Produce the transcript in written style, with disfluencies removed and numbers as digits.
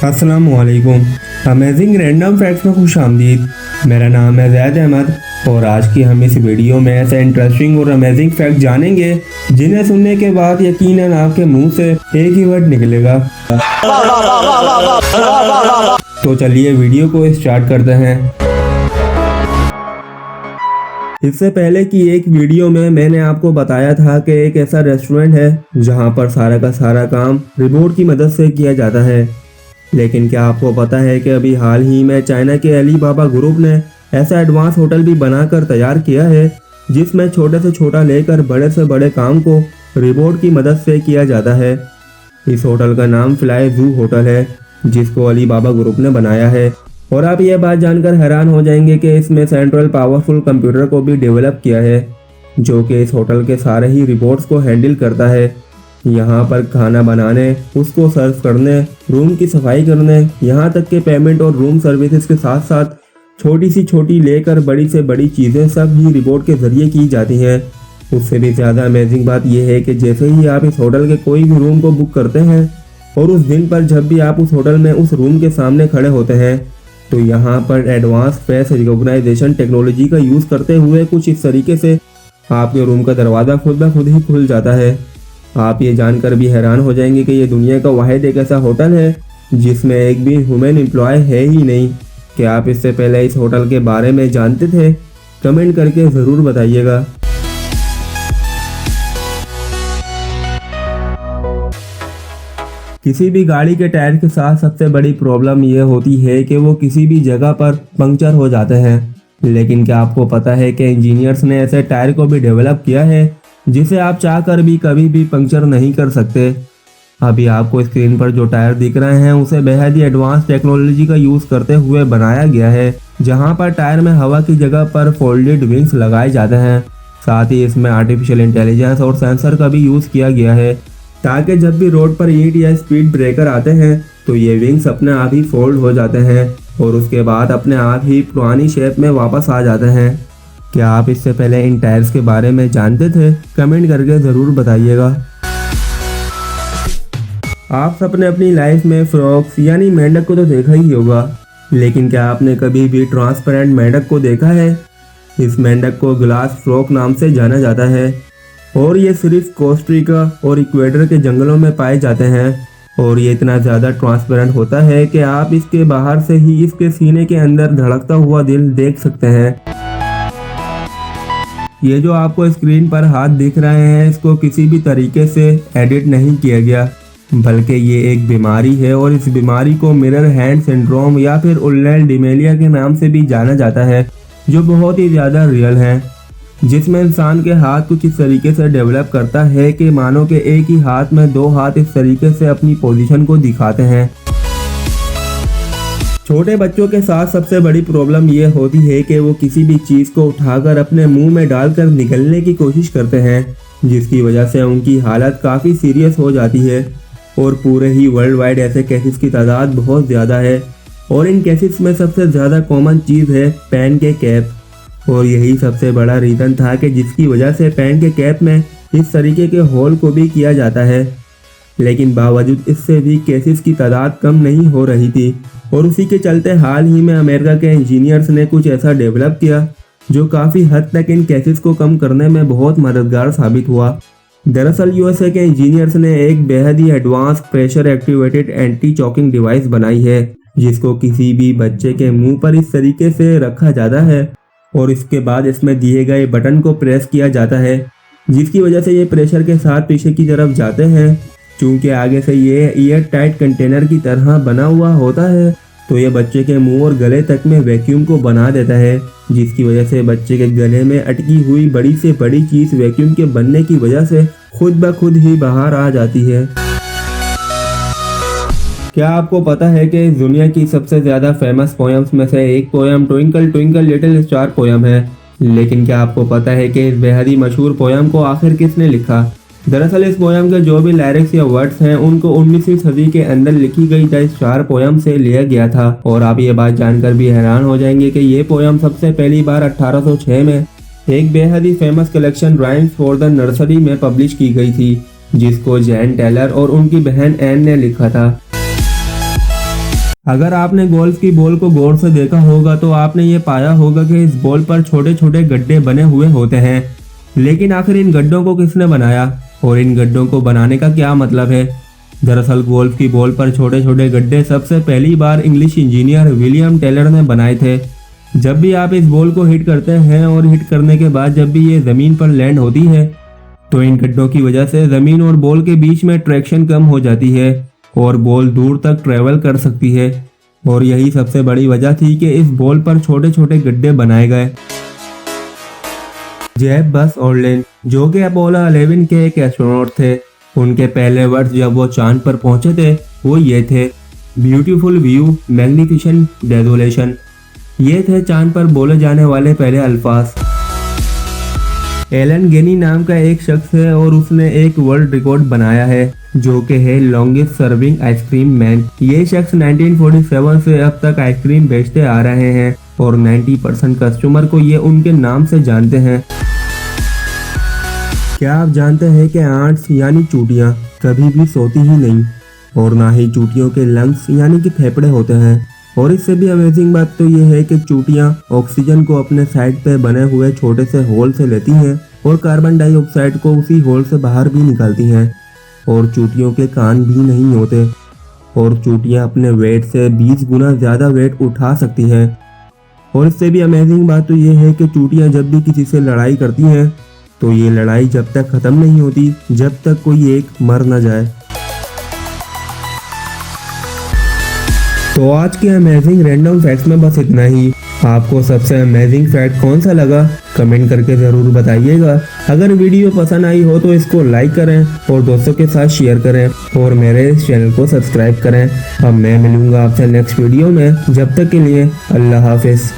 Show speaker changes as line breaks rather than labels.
अस्सलामुअलैकुम। Amazing random facts में खुश आमदीद। मेरा नाम है ज़ैद अहमद और आज की हम इस वीडियो में ऐसे इंटरेस्टिंग और अमेजिंग फैक्ट जानेंगे जिन्हें सुनने के बाद यकीनन आपके मुंह से एक ही वर्ड निकलेगा। तो चलिए वीडियो को स्टार्ट करते हैं। इससे पहले की एक वीडियो में मैंने आपको बताया था कि एक ऐसा रेस्टोरेंट है जहां पर सारा का सारा काम रिमोट की मदद से किया जाता है। लेकिन क्या आपको पता है कि अभी हाल ही में चाइना के अलीबाबा ग्रुप ने ऐसा एडवांस होटल भी बनाकर तैयार किया है जिसमें छोटे से छोटा लेकर बड़े से बड़े काम को रिमोट की मदद से किया जाता है। इस होटल का नाम फ्लाई जू होटल है जिसको अलीबाबा ग्रुप ने बनाया है। और आप यह बात जानकर हैरान हो जाएंगे कि इसमें सेंट्रल पावरफुल कंप्यूटर को भी डेवलप किया है जो कि इस होटल के सारे ही रिपोर्ट्स को हैंडल करता है। यहाँ पर खाना बनाने, उसको सर्व करने, रूम की सफाई करने, यहाँ तक के पेमेंट और रूम सर्विसेज के साथ साथ छोटी से छोटी लेकर बड़ी से बड़ी चीज़ें सब ही रिपोर्ट के ज़रिए की जाती हैं। उससे भी ज़्यादा अमेजिंग बात यह है कि जैसे ही आप इस होटल के कोई भी रूम को बुक करते हैं और उस दिन पर जब भी आप उस होटल में उस रूम के सामने खड़े होते हैं तो यहाँ पर एडवांस फेस रिकॉग्नाइजेशन टेक्नोलॉजी का यूज़ करते हुए कुछ इस तरीके से आपके रूम का दरवाज़ा खुद ब खुद ही खुल जाता है। आप ये जानकर भी हैरान हो जाएंगे कि ये दुनिया का वाहिद एक ऐसा होटल है जिसमें एक भी ह्यूमन एम्प्लॉय है ही नहीं। क्या आप इससे पहले इस होटल के बारे में जानते थे? कमेंट करके ज़रूर बताइएगा। किसी भी गाड़ी के टायर के साथ सबसे बड़ी प्रॉब्लम यह होती है कि वो किसी भी जगह पर पंक्चर हो जाते हैं। लेकिन क्या आपको पता है कि इंजीनियर्स ने ऐसे टायर को भी डेवलप किया है जिसे आप चाहकर भी कभी भी पंक्चर नहीं कर सकते। अभी आपको स्क्रीन पर जो टायर दिख रहे हैं उसे बेहद ही एडवांस टेक्नोलॉजी का यूज़ करते हुए बनाया गया है जहां पर टायर में हवा की जगह पर फोल्डेड विंग्स लगाए जाते हैं। साथ ही इसमें आर्टिफिशियल इंटेलिजेंस और सेंसर का भी यूज़ किया गया है ताकि जब भी रोड पर ईंट या स्पीड ब्रेकर आते हैं तो ये विंग्स अपने आप ही फोल्ड हो जाते हैं और उसके बाद अपने आप ही पुरानी शेप में वापस आ जाते हैं। क्या आप इससे पहले इन टायर्स के बारे में जानते थे? कमेंट करके ज़रूर बताइएगा। आप सबने अपनी लाइफ में फ्रॉक्स यानी मेंढक को तो देखा ही होगा, लेकिन क्या आपने कभी भी ट्रांसपेरेंट मेंढक को देखा है? इस मेंढक को ग्लास फ्रॉक नाम से जाना जाता है और ये सिर्फ कोस्टारिका और इक्वेडर के जंगलों में पाए जाते हैं। और ये इतना ज़्यादा ट्रांसपेरेंट होता है कि आप इसके बाहर से ही इसके सीने के अंदर धड़कता हुआ दिल देख सकते हैं। ये जो आपको स्क्रीन पर हाथ दिख रहे हैं इसको किसी भी तरीके से एडिट नहीं किया गया, बल्कि ये एक बीमारी है और इस बीमारी को मिरर हैंड सिंड्रोम या फिर उल्नर डिमेलिया के नाम से भी जाना जाता है जो बहुत ही ज़्यादा रियल है, जिसमें इंसान के हाथ कुछ इस तरीके से डेवलप करता है कि मानो के एक ही हाथ में दो हाथ इस तरीके से अपनी पोजीशन को दिखाते हैं। छोटे बच्चों के साथ सबसे बड़ी प्रॉब्लम यह होती है कि वो किसी भी चीज़ को उठाकर अपने मुंह में डालकर निगलने की कोशिश करते हैं जिसकी वजह से उनकी हालत काफ़ी सीरियस हो जाती है और पूरे ही वर्ल्ड वाइड ऐसे केसेस की तादाद बहुत ज़्यादा है। और इन केसेस में सबसे ज़्यादा कॉमन चीज़ है पेन के कैप और यही सबसे बड़ा रीज़न था कि जिसकी वजह से पेन के कैप में इस तरीके के होल को भी किया जाता है। लेकिन बावजूद इससे भी केसेस की तादाद कम नहीं हो रही थी और उसी के चलते हाल ही में अमेरिका के इंजीनियर्स ने कुछ ऐसा डेवलप किया जो काफ़ी हद तक इन केसेस को कम करने में बहुत मददगार साबित हुआ। दरअसल यूएसए के इंजीनियर्स ने एक बेहद ही advance pressure activated anti choking device बनाई है जिसको किसी भी बच्चे के मुंह पर इस तरीके से रखा जाता है और इसके बाद इसमें दिए गए बटन को प्रेस किया जाता है जिसकी वजह से ये प्रेशर के साथ पीछे की तरफ जाते हैं। चूँकि आगे से ये एयर टाइट कंटेनर की तरह बना हुआ होता है तो ये बच्चे के मुंह और गले तक में वैक्यूम को बना देता है जिसकी वजह से बच्चे के गले में अटकी हुई बड़ी से बड़ी चीज़ वैक्यूम के बनने की वजह से खुद ब खुद ही बाहर आ जाती है। क्या आपको पता है कि दुनिया की सबसे ज़्यादा फेमस पोएम्स में से एक poem twinkle twinkle little star poem है? लेकिन क्या आपको पता है कि इस बेहद ही मशहूर पोएम को आखिर किसने लिखा? दरअसल इस पोएम के जो भी लिरिक्स या वर्ड्स हैं उनको 19वीं सदी के अंदर लिखी गई द स्टार पोएम से लिया गया था। और आप ये बात जानकर भी हैरान हो जाएंगे कि ये पोएम सबसे पहली बार 1806 में एक बेहद ही famous collection rhymes for the nursery में पब्लिश की गई थी जिसको जैन टेलर और उनकी बहन एन ने लिखा था। अगर आपने गोल्फ की बॉल को गौर से देखा होगा तो आपने ये पाया होगा कि इस बॉल पर छोटे छोटे गड्ढे बने हुए होते हैं। लेकिन आखिर इन गड्ढों को किसने बनाया और इन गड्ढों को बनाने का क्या मतलब है? दरअसल गोल्फ की बॉल पर छोटे छोटे गड्ढे सबसे पहली बार इंग्लिश इंजीनियर विलियम टेलर ने बनाए थे। जब भी आप इस बॉल को हिट करते हैं और हिट करने के बाद जब भी ये ज़मीन पर लैंड होती है तो इन गड्ढों की वजह से ज़मीन और बॉल के बीच में ट्रैक्शन कम हो जाती है और बॉल दूर तक ट्रेवल कर सकती है। और यही सबसे बड़ी वजह थी कि इस बॉल पर छोटे छोटे गड्ढे बनाए गए। जेफ बस ऑल्ड्रिन, जो कि अपोलो 11 के एक एस्ट्रोनॉट थे, उनके पहले वर्ड्स जब वो चांद पर पहुंचे थे वो ये थे, ब्यूटीफुल व्यू, मैग्निफिसेंट डेजोलेशन। ये थे चांद पर बोले जाने वाले पहले अल्फाज। एलन गेनी नाम का एक शख्स है और उसने एक वर्ल्ड रिकॉर्ड बनाया है जो कि है लॉन्गेस्ट सर्विंग आइसक्रीम मैन। ये शख्स 1947 से अब तक आइसक्रीम बेचते आ रहे हैं और 90% कस्टमर को ये उनके नाम से जानते हैं। क्या आप जानते हैं कि आंट्स यानी चूटियाँ कभी भी सोती ही नहीं और ना ही चूटियों के लंग्स यानी कि फेफड़े होते हैं। और इससे भी अमेजिंग बात तो ये है कि चूटियाँ ऑक्सीजन को अपने साइड पे बने हुए छोटे से होल से लेती हैं और कार्बन डाइऑक्साइड को उसी होल से बाहर भी निकालती हैं। और चूटियों के कान भी नहीं होते और चूटियाँ अपने वेट से 20 गुना ज़्यादा वेट उठा सकती हैं। और इससे भी अमेजिंग बात तो ये है कि चूटियाँ जब भी किसी से लड़ाई करती हैं तो ये लड़ाई जब तक ख़त्म नहीं होती जब तक कोई एक मर न जाए। तो आज के अमेजिंग रैंडम फैक्ट्स में बस इतना ही। आपको सबसे अमेजिंग फैक्ट कौन सा लगा कमेंट करके ज़रूर बताइएगा। अगर वीडियो पसंद आई हो तो इसको लाइक करें और दोस्तों के साथ शेयर करें और मेरे इस चैनल को सब्सक्राइब करें। अब मैं मिलूंगा आपसे नेक्स्ट वीडियो में। जब तक के लिए अल्लाह हाफिज़।